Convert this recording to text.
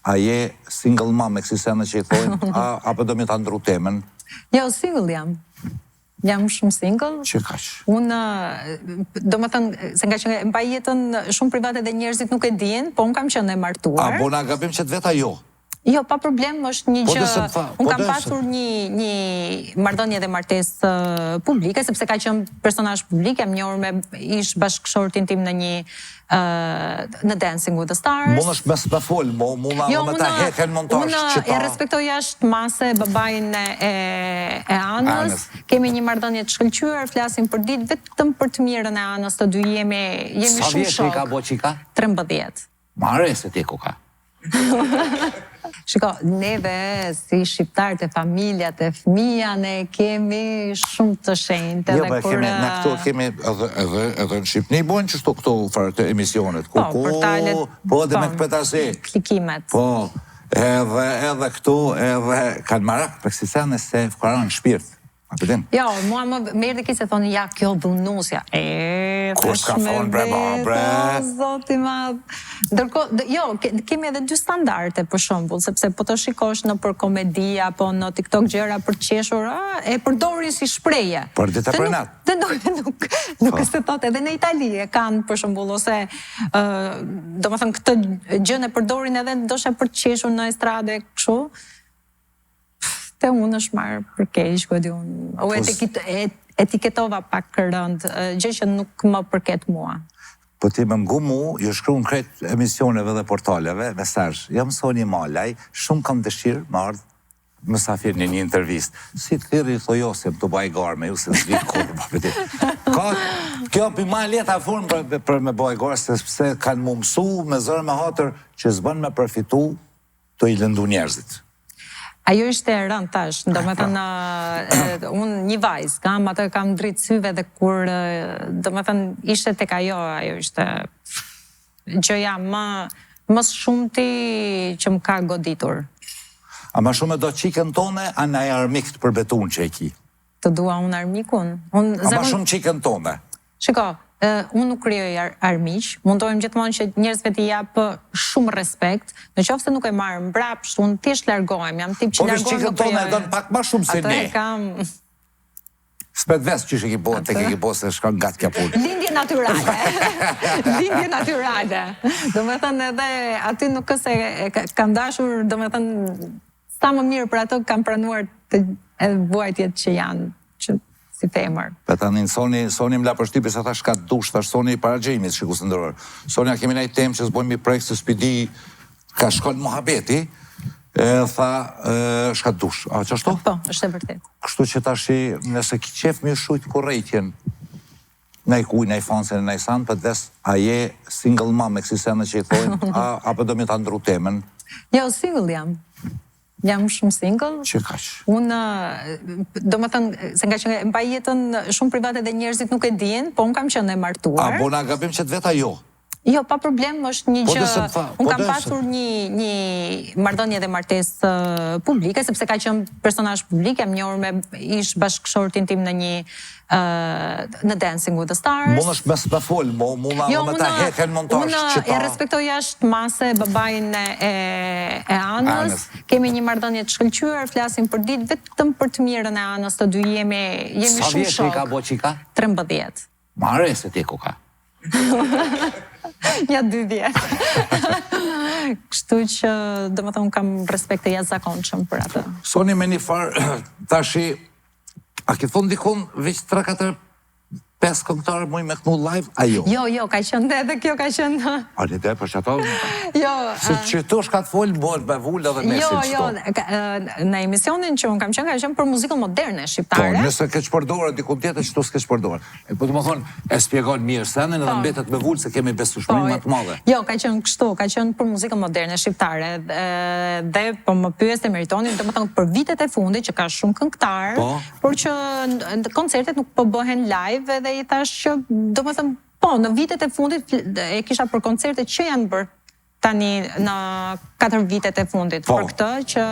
a je single mom, e kësi sene që i thojnë, apo do me ta ndru temën? Jo, single jam. Jam shumë single. Që kaq? Unë, do më thënë, se nga që mba jetën shumë private dhe njerëzit nuk e dinë, po unë kam qenë e martuar. A, bona gabim që të veta jo? Jo, pa problem, është një gjë... Unë kam pasur një marrëdhënie dhe martesë publike, sepse ka qenë personazh publik, jam njohur me ish bashkëshortin tim në në Dancing with the Stars. Mund është me fol, mund me ta heken montazh që ta... Unë e respektoj jashtë mase babajin e Anës. Kemi një marrëdhënie të shkëlqyer, flasim për ditë vetëm për të mirën e Anës, të dy jemi shumë shok. Sa vjeç ka bo qika? 13. Mare se ti ku ka. Shiko, neve si shqiptarët e familjat e fëmija ne kemi shumë të shenjtë. Jo, me këto kemi edhe në Shqipni bojnë qështu këto farë të emisionet. Po, portalet. Po, dhe me këpetasi. Klikimet. Po, edhe këtu, edhe kanë marak për kësi sene se fkaran shpirt. Jo, mua më merë dhe ki se thonë, ja, kjo dhunusja. Kur s'ka thonë, bre. Zoti madh. Jo, kemi edhe dy standarte për shembull, sepse po të shikosh në për komedi apo në TikTok gjëra për qeshur, e përdorin si shprehje. Për ditë për natë. Nuk e se thotë, edhe në Itali e kanë për shembull, ose do më thënë këtë gjën e përdorin edhe ndoshta për qeshur në estrade kështu. Te unë është marrë për keq, ku e di unë. O etiketova pak rënd, gjë që nuk më përket mua. Po ti më ngu mu, ju shkru në krejt emisioneve dhe portaleve, mesazh, jam Soni Malaj, shumë kam dëshirë më ardhë mësafir një intervist. Si të thirë i thojosim të baj garë me ju se të zvitë kurë, më pëti. Kjo për ma leta furnë për me baj garë, sepse kanë mu mësu me zërë me hatër që zbën me përfitu të i lëndu njerëzit. Ajo ishte e rënd tash, do me thënë, unë një vajzë, kam dritë syve dhe kur, do me thënë, ishte tek ajo ishte gjëja më shumëti që më ka goditur. A ma shumë e do qikën tone, a na e armik të përbetun që e ki? Të dua unë armikun. A ma shumë qikën tone? Shiko, unë nuk krijoj armiq, mundohem gjithmonë që njerëzve t'i japë shumë respekt, në qoftë se nuk e marr mbrapsht, unë thjesht largohem, jam tip që largohem. Po qikën tonë e dënë pak ma shumë se ne. Ato e kam... Spet ves që shë ki bo, të ki bo se shkan gatë kja punë. Lindje natyrale. Lindje natyrale. Do me thënë edhe aty nuk këse kam dashur, do me thënë, sa më mirë për ato kam pranuar të vuajtjet që janë, që si femër. Për të anin, Soni më la për shtypi se thash ka dush, thash Soni i para gjejmis që ku së ndërër. Soni a kemi najt tem që zbojmë i projekt se s'pidi ka shkon muhabeti, tha shka dush. A që ashtu? Po, është e vërtet. Kështu që tashi, nëse ki qef mi shujt kurejtjen, nej kuj, nej fansen, nej san, për des, a je single mom, e kësi sene që i thojnë, apo do me ta ndru temën? Jo, single jam. Jam shumë single. Që kaq? Unë, do më thënë, se nga që mba jetën shumë private dhe njerëzit nuk e dinë, po unë kam qenë e martuar. A, bona gabim që të veta jo? Jo, pa problem, është një gjë... Unë kam pasur një marrëdhënie dhe martesë publike, sepse ka qenë personazh publik, jam njohur me ish bashkëshortin tim në Dancing with the Stars. Mund është me fol, mund me ta heken montazh që ta... Unë e respektoj jashtë mase babajin e Anës. Kemi një marrëdhënie të shkëlqyer, flasim për ditë vetëm për të mirën e Anës, të dy jemi shumë shok. Sa vjeç ka bo qika? 13. Mare se ti ku ka. Ja 2 vjetë. Kështu që, do më thonë, kam respekt e jashtëzakonshëm për atë. Soni me një farë, tashi, a ki thonë dikon, veç 3-4-5 këngëtarë muj me kënu live, a jo? Jo, ka qënë dhe kjo ka qënë... A një dhe për që ato? Jo. Se që tu shka të folë, bëhet me vullë dhe mesin qëto. Jo, në emisionin që unë kam qënë, ka qënë për muzikën moderne shqiptare. Po, nëse keq përdore, dikun tjetër që tu s'keq përdore. Po të më thonë, e spjegon mirë senin edhe mbetet me vullë se kemi besueshmëri më të madhe. Jo, ka qënë kështu, ka qënë për muzikën moderne shqiptare. Dhe po më pyes të meritonin, do më thonë për vitet e fundit që ka shumë këngëtar, por që koncertet nuk po bëhen live dhe i thash që, do më thëmë, po, në vitet e fundit e kisha për koncertet që janë bërë tani në 4 vitet e fundit. Për këtë që...